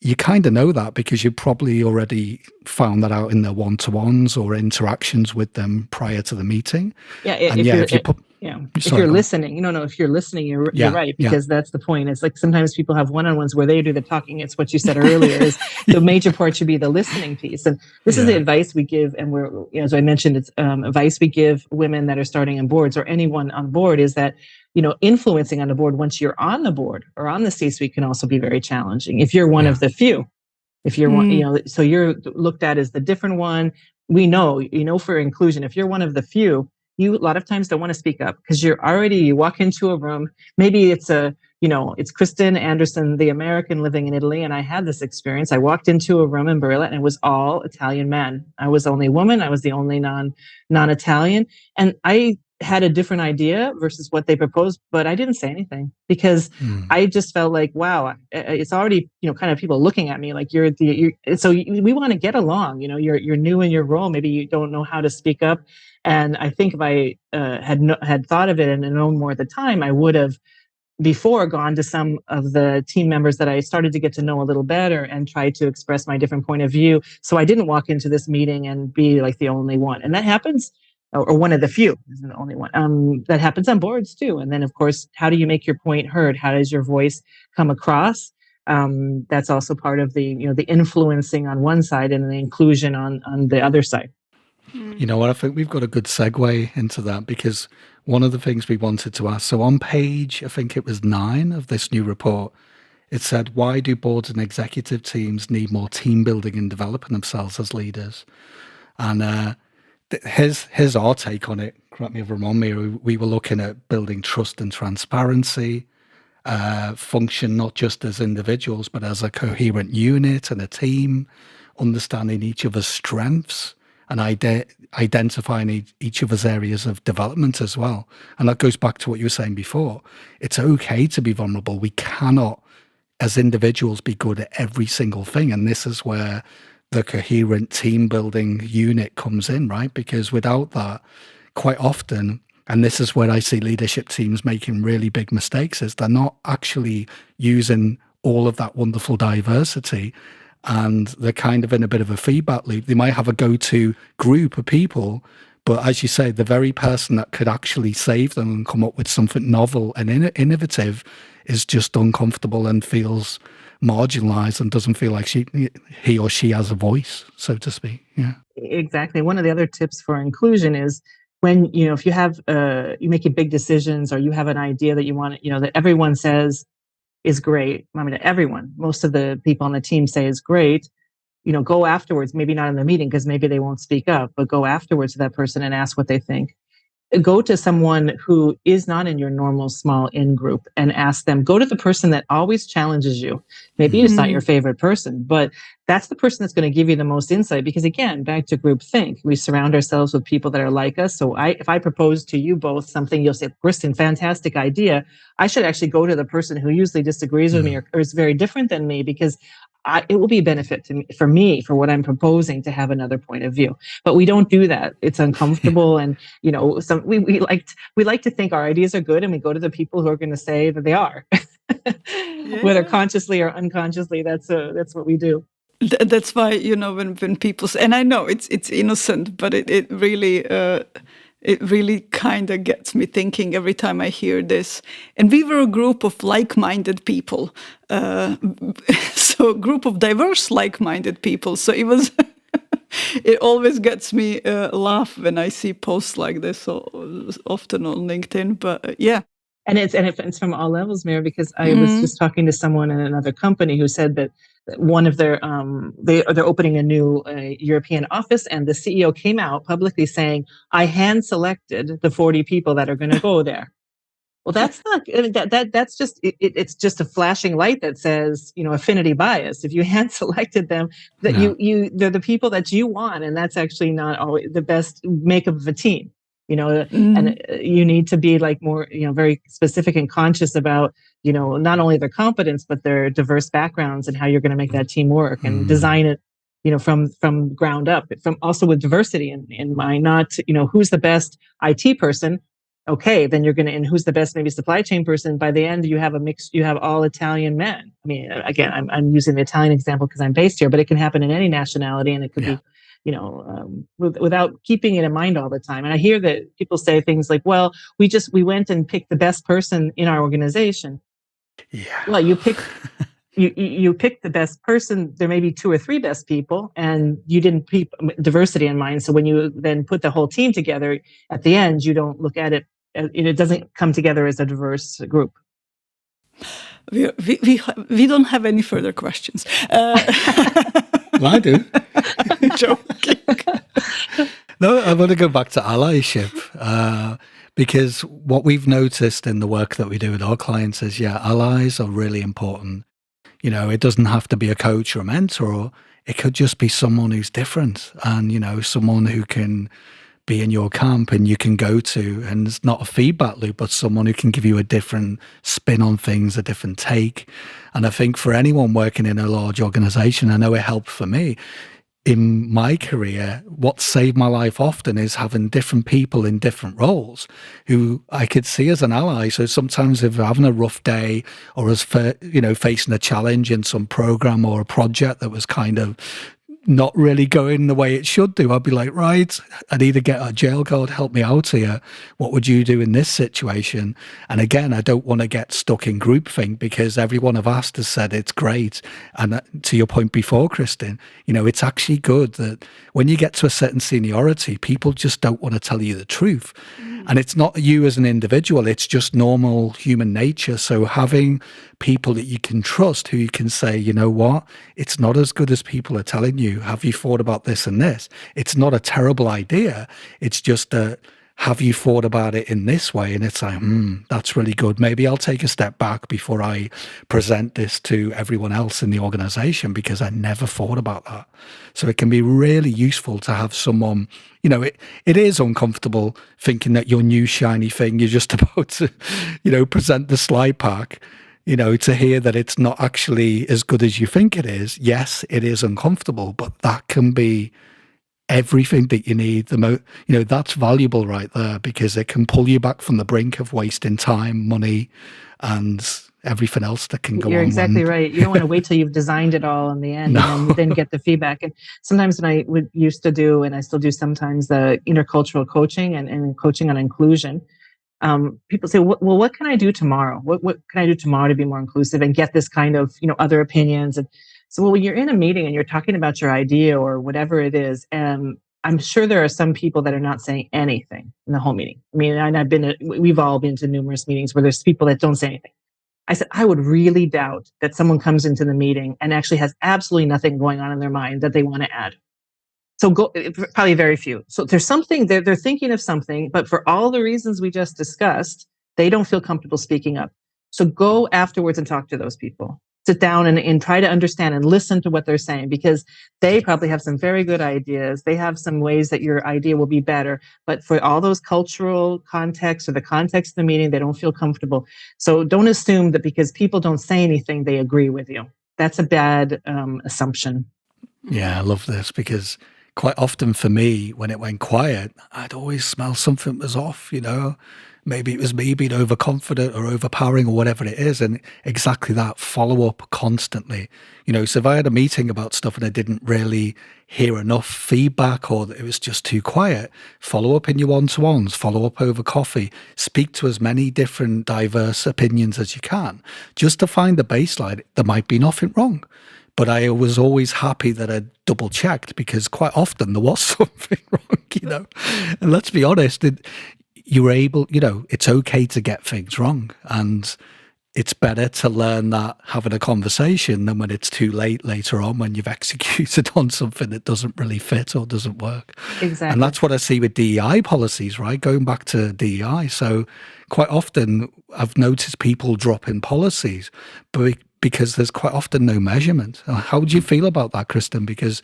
You kind of know that because you probably already found that out in their one-to-ones or interactions with them prior to the meeting. Yeah, And if sorry, you're go on. listening, if you're listening, you're Yeah, right, yeah. because that's the point. It's like sometimes people have one-on-ones where they do the talking. It's what you said earlier is the major part should be the listening piece. And this is the advice we give. And as I mentioned, it's advice we give women that are starting on boards or anyone on board is that, influencing on the board once you're on the board or on the C-suite can also be very challenging. If you're one of the few, if you're one, so you're looked at as the different one. We know, for inclusion, if you're one of the few, you a lot of times don't want to speak up because you walk into a room, maybe it's it's Kristen Anderson, the American living in Italy. And I had this experience. I walked into a room in Barilla and it was all Italian men. I was the only woman. I was the only non-Italian. And I had a different idea versus what they proposed, but I didn't say anything because I just felt like, wow, it's already, kind of people looking at me like we want to get along, you're new in your role. Maybe you don't know how to speak up. And I think if I had thought of it and known more at the time, I would have before gone to some of the team members that I started to get to know a little better and try to express my different point of view. So I didn't walk into this meeting and be like the only one. And that happens, or one of the few, isn't the only one. That happens on boards too. And then of course, how do you make your point heard? How does your voice come across? That's also part of the, the influencing on one side and the inclusion on the other side. You know what? I think we've got a good segue into that because one of the things we wanted to ask. So on page, I think it was 9 of this new report, it said, why do boards and executive teams need more team building and developing themselves as leaders? And here's our take on it. Correct me if I'm wrong, Mira. We were looking at building trust and transparency, function not just as individuals, but as a coherent unit and a team, understanding each other's strengths and identifying each other's areas of development as well. And that goes back to what you were saying before. It's okay to be vulnerable. We cannot, as individuals, be good at every single thing. And this is where the coherent team building unit comes in, right? Because without that, quite often, and this is where I see leadership teams making really big mistakes, is they're not actually using all of that wonderful diversity. And they're kind of in a bit of a feedback loop. They might have a go-to group of people, but as you say, the very person that could actually save them and come up with something novel and innovative is just uncomfortable and feels marginalized and doesn't feel like he or she has a voice, so to speak. Yeah, exactly. One of the other tips for inclusion is when, if you have, you're making big decisions or you have an idea that you want, that everyone says is great. I mean, everyone, most of the people on the team say is great. Go afterwards, maybe not in the meeting because maybe they won't speak up, but go afterwards to that person and ask what they think. Go to someone who is not in your normal small in group and ask them. Go to the person that always challenges you. Maybe it's not your favorite person, but that's the person that's going to give you the most insight. Because again, back to group think, we surround ourselves with people that are like us. So if I propose to you both something, you'll say, Kristen, fantastic idea. I should actually go to the person who usually disagrees with me or is very different than me because it will be a benefit for me, for what I'm proposing, to have another point of view. But we don't do that. It's uncomfortable. And, we like to think our ideas are good and we go to the people who are going to say that they are, whether consciously or unconsciously. That's what we do. That's why, when people say, and I know it's innocent, but it really kind of gets me thinking every time I hear this. And we were a group of like-minded people, so a group of diverse like-minded people. So it was, it always gets me laugh when I see posts like this, so often on LinkedIn. But yeah. And it's from all levels, Mira, because I was just talking to someone in another company who said that one of their they're opening a new European office, and the CEO came out publicly saying, "I hand selected the 40 people that are going to go there." Well, that's not that's just it's just a flashing light that says affinity bias. If you hand selected them, that they're the people that you want, and that's actually not always the best makeup of a team. and you need to be like more, very specific and conscious about, not only their competence, but their diverse backgrounds and how you're going to make that team work and design it, from ground up, from also with diversity in mind, not, who's the best IT person. Okay, then you're going to, and who's the best maybe supply chain person? By the end, you have you have all Italian men. I mean, again, I'm using the Italian example because I'm based here, but it can happen in any nationality, and it could be, without keeping it in mind all the time. And I hear that people say things like, well, we went and picked the best person in our organization. Yeah. Well, you picked the best person. There may be 2 or 3 best people, and you didn't keep diversity in mind. So when you then put the whole team together, at the end, you don't look at it. It doesn't come together as a diverse group. We don't have any further questions. Well, I do. Joking. No, I want to go back to allyship because what we've noticed in the work that we do with our clients is, allies are really important. It doesn't have to be a coach or a mentor. It could just be someone who's different and, someone who can be in your camp and you can go to, and it's not a feedback loop, but someone who can give you a different spin on things, a different take. And I think for anyone working in a large organization, I know it helped for me. In my career, what saved my life often is having different people in different roles who I could see as an ally. So sometimes if I'm having a rough day or as facing a challenge in some program or a project that was kind of not really going the way it should do, I'd be like, right, I need to get a jail card, help me out here. What would you do in this situation? And again, I don't want to get stuck in groupthink because everyone I've asked has said it's great. And to your point before, Kristen, it's actually good that when you get to a certain seniority, people just don't want to tell you the truth. And it's not you as an individual, it's just normal human nature. So having people that you can trust who you can say, you know what, it's not as good as people are telling you. Have you thought about this and this? It's not a terrible idea. It's just have you thought about it in this way? And it's like, that's really good. Maybe I'll take a step back before I present this to everyone else in the organization because I never thought about that. So it can be really useful to have someone, it is uncomfortable thinking that your new shiny thing you're just about to, present the slide pack, to hear that it's not actually as good as you think it is. Yes, it is uncomfortable, but that can be everything that you need. That's valuable right there because it can pull you back from the brink of wasting time, money, and everything else that can go on. You're exactly right. You don't want to wait till you've designed it all in the end No. and then get the feedback. And sometimes when I used to do, and I still do sometimes, the intercultural coaching and coaching on inclusion, people say, well, what can I do tomorrow? What can I do tomorrow to be more inclusive and get this kind of, other opinions? And so, when you're in a meeting and you're talking about your idea or whatever it is, I'm sure there are some people that are not saying anything in the whole meeting. I mean, and we've all been to numerous meetings where there's people that don't say anything. I said, I would really doubt that someone comes into the meeting and actually has absolutely nothing going on in their mind that they want to add. So probably very few. So there's something, they're thinking of something, but for all the reasons we just discussed, they don't feel comfortable speaking up. So go afterwards and talk to those people. Sit down and try to understand and listen to what they're saying, because they probably have some very good ideas. They have some ways that your idea will be better. But for all those cultural contexts or the context of the meeting, they don't feel comfortable. So don't assume that because people don't say anything, they agree with you. That's a bad assumption. Yeah, I love this because quite often for me, when it went quiet, I'd always smell something was off, Maybe it was me being overconfident or overpowering or whatever it is. And exactly that, follow up constantly. So if I had a meeting about stuff and I didn't really hear enough feedback or it was just too quiet, follow up in your one-to-ones, follow up over coffee, speak to as many different diverse opinions as you can, just to find the baseline. There might be nothing wrong. But I was always happy that I double checked because quite often there was something wrong, And let's be honest, you were able, it's okay to get things wrong. And it's better to learn that having a conversation than when it's too late later on when you've executed on something that doesn't really fit or doesn't work. Exactly. And that's what I see with DEI policies, right? Going back to DEI. So quite often I've noticed people drop in policies, but because there's quite often no measurement. How would you feel about that, Kristen? Because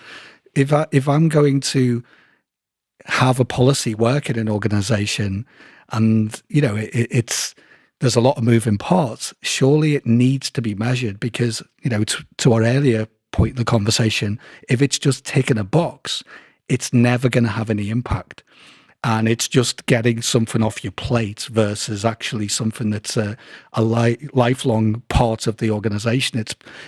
if I'm going to have a policy work in an organization, and it's there's a lot of moving parts. Surely it needs to be measured, because to our earlier point in the conversation, if it's just ticking a box, it's never going to have any impact. And it's just getting something off your plate versus actually something that's a lifelong part of the organization.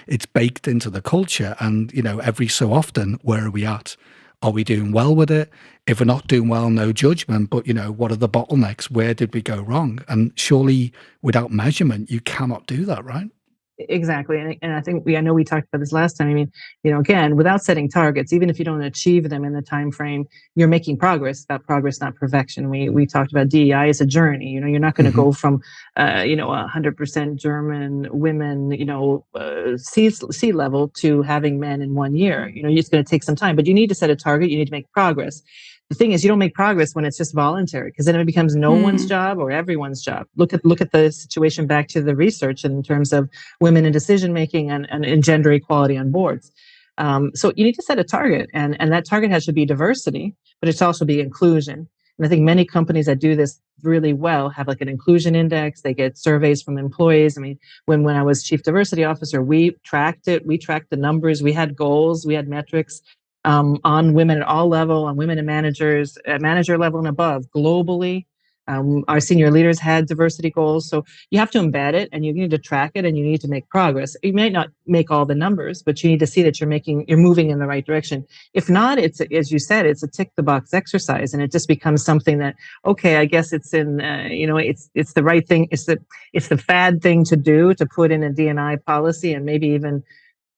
It's baked into the culture. And, every so often, where are we at? Are we doing well with it? If we're not doing well, no judgment. But, what are the bottlenecks? Where did we go wrong? And surely without measurement, you cannot do that, right? Exactly. And I think I know we talked about this last time. I mean, again, without setting targets, even if you don't achieve them in the time frame, you're making progress. That progress, not perfection. We talked about DEI as a journey. You're not going to go from 100% German women, C level to having men in 1 year. It's going to take some time, but you need to set a target. You need to make progress. The thing is, you don't make progress when it's just voluntary, because then it becomes no one's job or everyone's job. Look at the situation back to the research in terms of women in decision making and gender equality on boards. So you need to set a target, and that target has to be diversity, but it's also be inclusion. And I think many companies that do this really well have like an inclusion index. They get surveys from employees. I mean, when I was chief diversity officer, we tracked it. We tracked the numbers. We had goals. We had metrics. On women at all level, on women and managers at manager level and above globally. Our senior leaders had diversity goals. So you have to embed it, and you need to track it, and you need to make progress. You may not make all the numbers, but you need to see that you're moving in the right direction. If not, it's, as you said, it's a tick the box exercise, and it just becomes something that, okay, I guess it's in, it's the right thing. It's the fad thing to do, to put in a D&I policy, and maybe even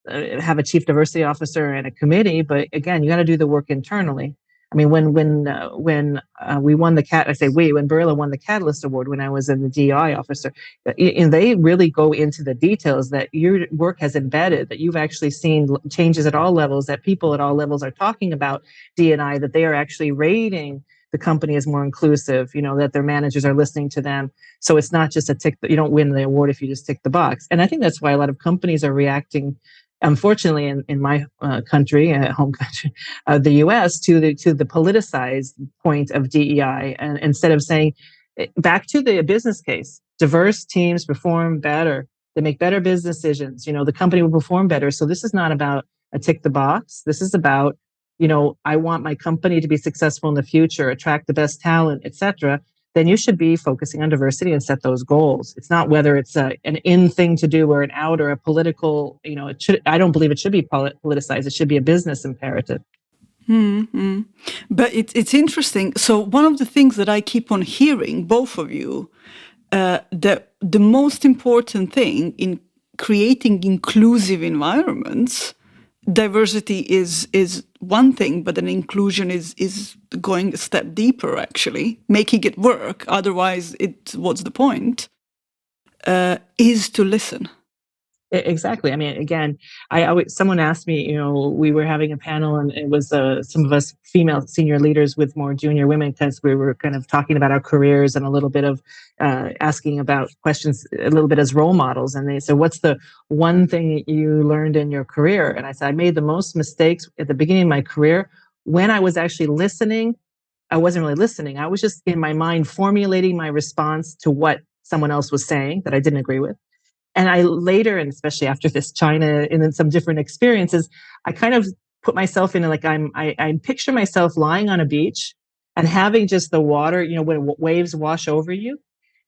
have a chief diversity officer and a committee. But again, you got to do the work internally. I mean, when we won when Barilla won the Catalyst Award, when I was in the DEI officer, and they really go into the details that your work has embedded, that you've actually seen changes at all levels, that people at all levels are talking about D&I, that they are actually rating the company as more inclusive, that their managers are listening to them. So it's not just a tick, you don't win the award if you just tick the box. And I think that's why a lot of companies are reacting, unfortunately, in my country, home country, the U.S., to the politicized point of DEI, and instead of saying, back to the business case, diverse teams perform better. They make better business decisions. The company will perform better. So this is not about a tick the box. This is about, I want my company to be successful in the future, attract the best talent, etc. Then you should be focusing on diversity and set those goals. It's not whether it's an in thing to do or an out or a political, I don't believe it should be politicized. It should be a business imperative. Mm-hmm. But it's interesting. So one of the things that I keep on hearing, both of you, that the most important thing in creating inclusive environments, diversity is one thing, but then inclusion is going a step deeper, actually, making it work. Otherwise, what's the point? Is to listen. Exactly. I mean, again, someone asked me, we were having a panel, and it was some of us female senior leaders with more junior women, because we were kind of talking about our careers and a little bit of asking about questions a little bit as role models. And they said, what's the one thing you learned in your career? And I said, I made the most mistakes at the beginning of my career when I was actually listening. I wasn't really listening. I was just in my mind formulating my response to what someone else was saying that I didn't agree with. And I later, and especially after this China and then some different experiences, I kind of put myself in, like, I picture myself lying on a beach and having just the water, when waves wash over you.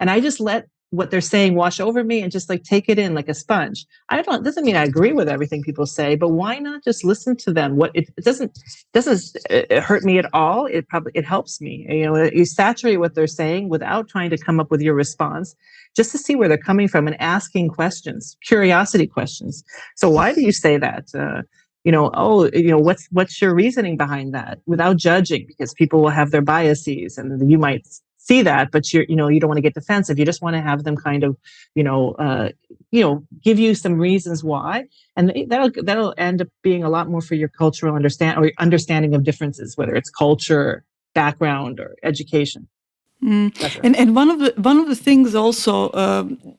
And I just let what they're saying wash over me and just like take it in like a sponge. It doesn't mean I agree with everything people say, but why not just listen to them? It doesn't hurt me at all. It helps me. You saturate what they're saying without trying to come up with your response, just to see where they're coming from and asking questions, curiosity questions. So why do you say that? What's your reasoning behind that, without judging, because people will have their biases, and you might see that, but you don't want to get defensive. You just want to have them kind of, give you some reasons why, and that'll end up being a lot more for your cultural understanding of differences, whether it's culture, background, or education. And one of the things also,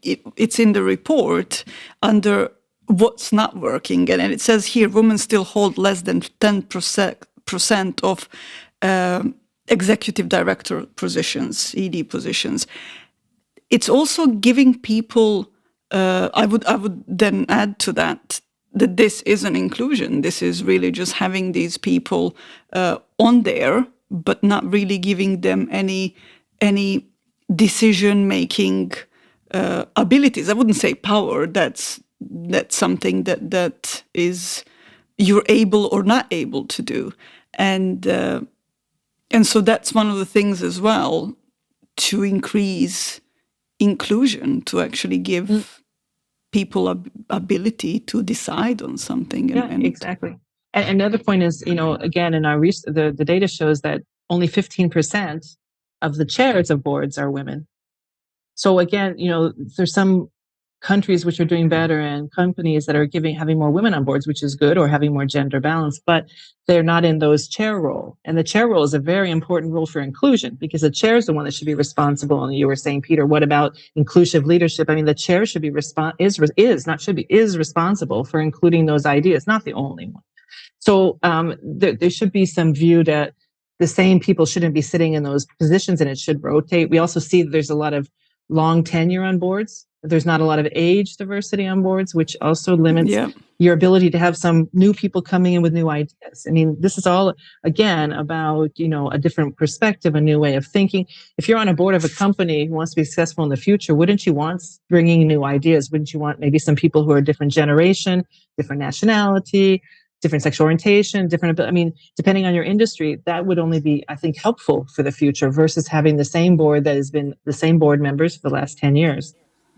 it's in the report under what's not working, and it says here, women still hold less than 10% of executive director positions, ED positions. It's also giving people. I would then add to that this is an inclusion. This is really just having these people on there, but not really giving them any decision-making abilities. I wouldn't say power. That's something that is you're able or not able to do, and so that's one of the things as well to increase inclusion, to actually give people ability to decide on something. Exactly. And another point is, again, in our research, the data shows that only 15% of the chairs of boards are women. So again, there's some countries which are doing better and companies that are having more women on boards, which is good, or having more gender balance, but they're not in those chair role. And the chair role is a very important role for inclusion, because the chair is the one that should be responsible. And you were saying, Peter, what about inclusive leadership? I mean, the chair should be is responsible for including those ideas, not the only one. So there should be some view that the same people shouldn't be sitting in those positions, and it should rotate. We also see that there's a lot of long tenure on boards. There's not a lot of age diversity on boards, which also limits your ability to have some new people coming in with new ideas. I mean, this is all, again, about, a different perspective, a new way of thinking. If you're on a board of a company who wants to be successful in the future, wouldn't you want bringing new ideas? Wouldn't you want maybe some people who are a different generation, different nationality, different sexual orientation, depending on your industry, that would only be, I think, helpful for the future versus having the same board that has been the same board members for the last 10 years.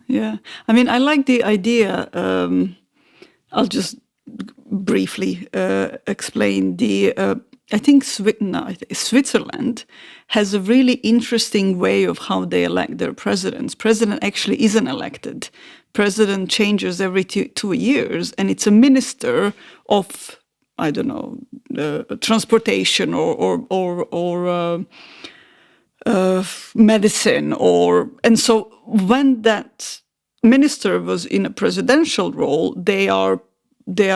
Yeah. I mean, I like the idea. I'll just briefly explain I think Switzerland has a really interesting way of how they elect their presidents. President actually isn't elected. President changes every 2 years, and it's a minister of, I don't know, transportation or medicine, and so when that minister was in a presidential role, they are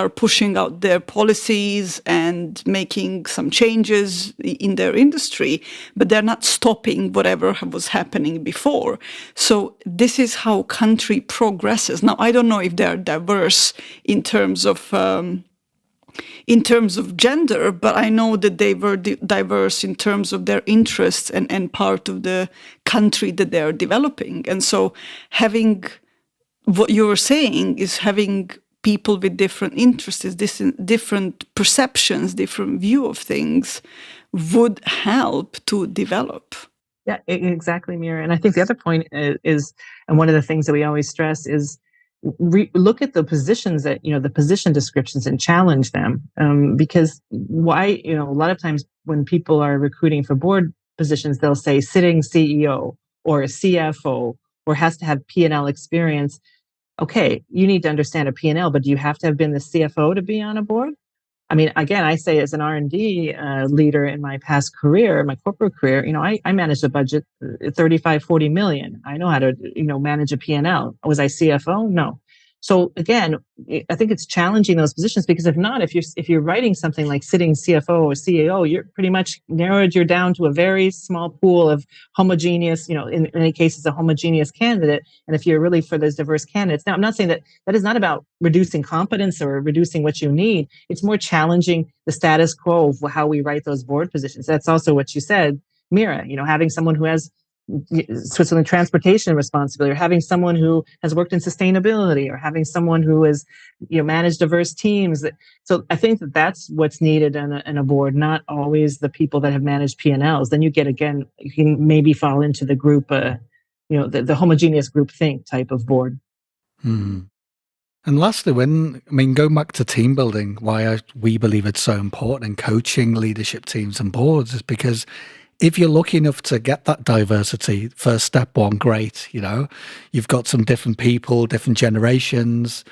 pushing out their policies and making some changes in their industry, but they're not stopping whatever was happening before. So this is how country progresses. Now, I don't know if they're diverse in terms of gender, but I know that they were diverse in terms of their interests and part of the country that they are developing. And so having what you were saying is having people with different interests, different perceptions, different view of things would help to develop. Yeah, exactly, Mira. And I think the other point is, and one of the things that we always stress is, look at the positions that, the position descriptions and challenge them. Because why, a lot of times when people are recruiting for board positions, they'll say sitting CEO or a CFO or has to have P&L experience. Okay, you need to understand a P&L, but do you have to have been the CFO to be on a board? I mean, again, I say as an R&D leader in my past career, my corporate career, I managed a budget 35, 40 million. I know how to, manage a P&L. Was I CFO? No. So again, I think it's challenging those positions, because if you're writing something like sitting CFO or CEO, you're pretty much you're down to a very small pool of homogeneous, in many cases, a homogeneous candidate. And if you're really for those diverse candidates, now I'm not saying that is not about reducing competence or reducing what you need. It's more challenging the status quo of how we write those board positions. That's also what you said, Mira, having someone who has Switzerland transportation responsibility, or having someone who has worked in sustainability, or having someone who has managed diverse teams. So I think that's what's needed in a board, not always the people that have managed P&Ls. Then you can maybe fall into the group, the homogeneous group think type of board. And lastly, going back to team building, why we believe it's so important in coaching leadership teams and boards is because if you're lucky enough to get that diversity, first step one, great. You've got some different people, different generations,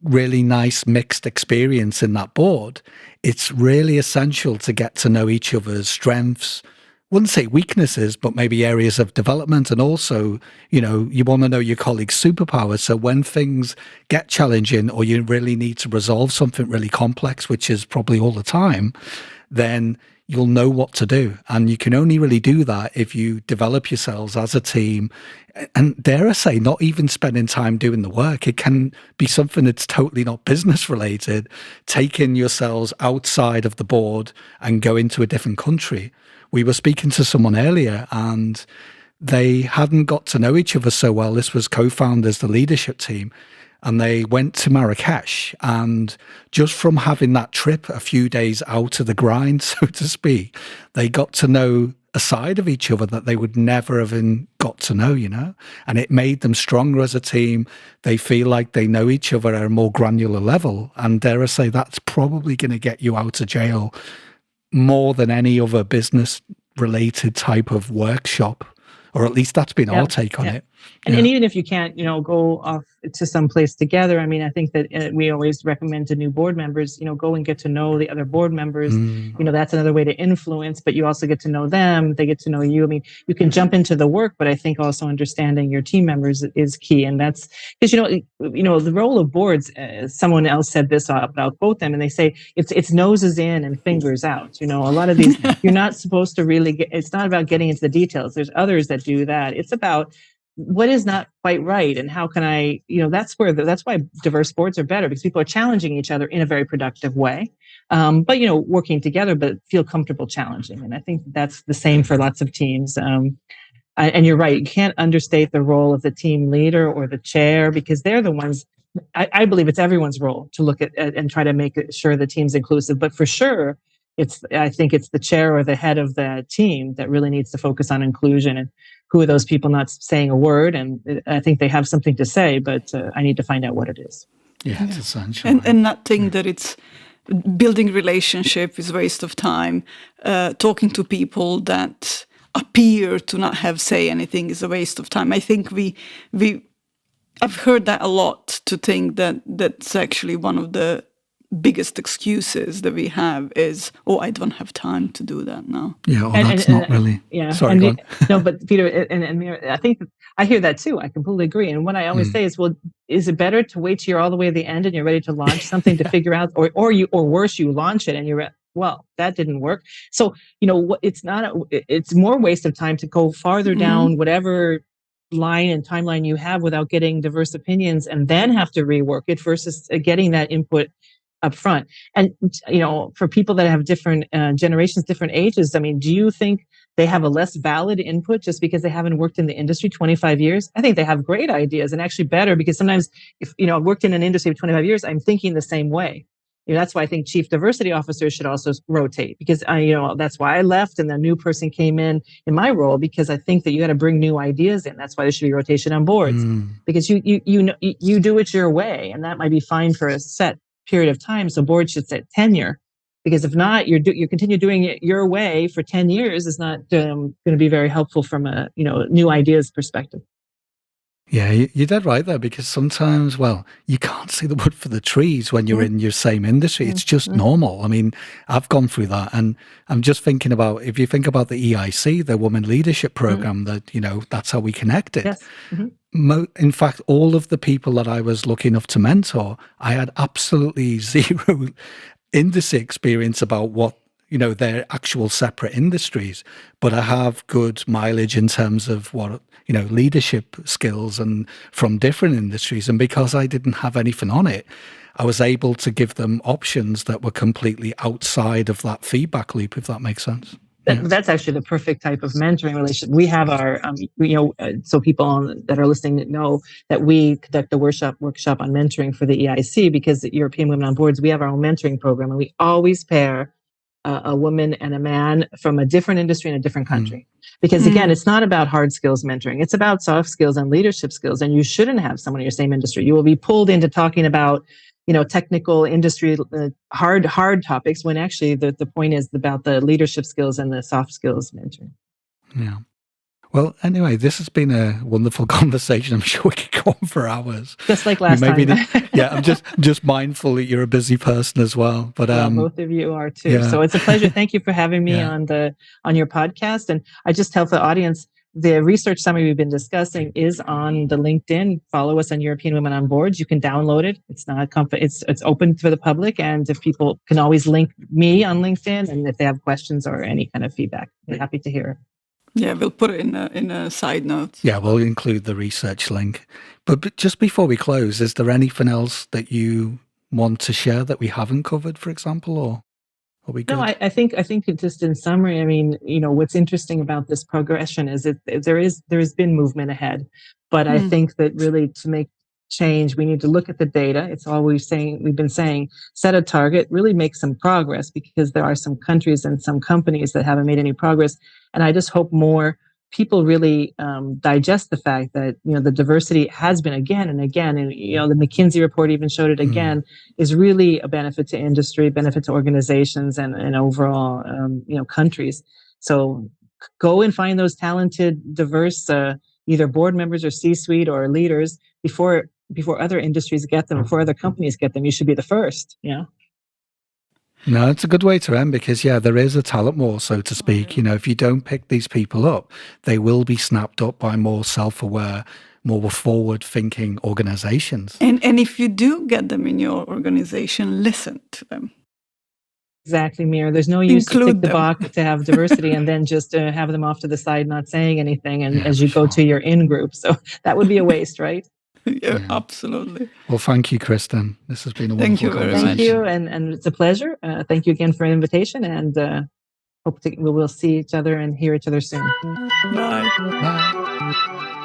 really nice mixed experience in that board. It's really essential to get to know each other's strengths. Wouldn't say weaknesses, but maybe areas of development. And also, you want to know your colleagues' superpowers. So when things get challenging, or you really need to resolve something really complex, which is probably all the time, then you'll know what to do. And you can only really do that if you develop yourselves as a team. And dare I say, not even spending time doing the work. It can be something that's totally not business related, taking yourselves outside of the board and go into a different country. We were speaking to someone earlier and they hadn't got to know each other so well. This was co-founders, the leadership team. And they went to Marrakesh, and just from having that trip a few days out of the grind, so to speak, they got to know a side of each other that they would never have got to know, and it made them stronger as a team. They feel like they know each other at a more granular level. And dare I say, that's probably going to get you out of jail more than any other business related type of workshop, or at least that's been our take on it. And even if you can't, go off to some place together, I mean, I think that we always recommend to new board members, go and get to know the other board members. That's another way to influence, but you also get to know them. They get to know you. I mean, you can jump into the work, but I think also understanding your team members is key. And that's because, the role of boards, someone else said this, but I'll quote them, and they say it's noses in and fingers out. A lot of these, you're not supposed to really it's not about getting into the details. There's others that do that. It's about what is not quite right, and how can I, that's why diverse boards are better, because people are challenging each other in a very productive way, but working together, but feel comfortable challenging. And I think that's the same for lots of teams. And you're right, you can't understate the role of the team leader or the chair, because they're the ones. I believe it's everyone's role to look at and try to make sure the team's inclusive, but for sure, I think it's the chair or the head of the team that really needs to focus on inclusion. And who are those people not saying a word? And I think they have something to say, but I need to find out what it is. Yeah, it's essential. And not think that it's building relationship is a waste of time. Talking to people that appear to not have say anything is a waste of time. I think I've heard that a lot, to think that that's actually one of the biggest excuses that we have is, I don't have time to do that now. Yeah, that's not really. Yeah, sorry, go on. No, but Peter and Mira, I think I hear that too. I completely agree. And what I always say is, well, is it better to wait till you're all the way to the end and you're ready to launch something to figure out, or worse, you launch it and you're well, that didn't work. So it's more waste of time to go farther down whatever line and timeline you have without getting diverse opinions and then have to rework it, versus getting that input up front. And, for people that have different generations, different ages, I mean, do you think they have a less valid input just because they haven't worked in the industry 25 years? I think they have great ideas, and actually better, because sometimes if, I've worked in an industry for 25 years, I'm thinking the same way. That's why I think chief diversity officers should also rotate, because that's why I left and the new person came in my role, because I think that you got to bring new ideas in. That's why there should be rotation on boards, because you do it your way, and that might be fine for a set period of time. So boards should set tenure, because if not, you continue doing it your way for 10 years is not going to be very helpful from a new ideas perspective. Yeah, you're dead right there, because sometimes, you can't see the wood for the trees when you're in your same industry. It's just normal. I mean, I've gone through that, and I'm just thinking about, if you think about the EIC, the Women Leadership Program, that, that's how we connected. Yes. In fact, all of the people that I was lucky enough to mentor, I had absolutely zero industry experience about what, their actual separate industries, but I have good mileage in terms of what, leadership skills and from different industries. And because I didn't have anything on it, I was able to give them options that were completely outside of that feedback loop, if that makes sense. That's actually the perfect type of mentoring relationship. We have our, so people that are listening know that we conduct a workshop on mentoring for the EIC, because the European Women on Boards, we have our own mentoring program, and we always pair a woman and a man from a different industry in a different country. Because again, it's not about hard skills mentoring. It's about soft skills and leadership skills. And you shouldn't have someone in your same industry. You will be pulled into talking about, technical industry, hard topics, when actually the point is about the leadership skills and the soft skills mentoring. Yeah. Well, anyway, this has been a wonderful conversation. I'm sure we could go on for hours. Just like last time. I'm just mindful that you're a busy person as well. But both of you are too. Yeah. So it's a pleasure. Thank you for having me on your podcast. And I just tell the audience, the research summary we've been discussing is on the LinkedIn. Follow us on European Women on Boards. You can download it. It's not it's open for the public, and if people can always link me on LinkedIn, and if they have questions or any kind of feedback, I'm happy to hear it. Yeah, we'll put it in a side note. Yeah, we'll include the research link. But just before we close, is there anything else that you want to share that we haven't covered, for example, or are we good? No, I think just in summary, I mean, what's interesting about this progression is there has been movement ahead, but I think that really to make change, we need to look at the data. It's all we've been saying, set a target, really make some progress, because there are some countries and some companies that haven't made any progress. And I just hope more people really digest the fact that the diversity has been again and again, and the McKinsey report even showed it again, is really a benefit to industry, benefit to organizations, and overall countries. So go and find those talented, diverse either board members or C-suite or leaders before other industries get them, before other companies get them. You should be the first. No, it's a good way to end, because, there is a talent war, so to speak. If you don't pick these people up, they will be snapped up by more self-aware, more forward-thinking organizations. And if you do get them in your organization, listen to them. Exactly, Mir. There's no use to tick the them. box to have diversity and then just have them off to the side, not saying anything, and as you go to your in-group. So that would be a waste, right? Yeah, absolutely. Well, thank you, Kristen. This has been a wonderful conversation. Thank you, and it's a pleasure. Thank you again for the invitation, and hope we will see each other and hear each other soon. Bye. Bye.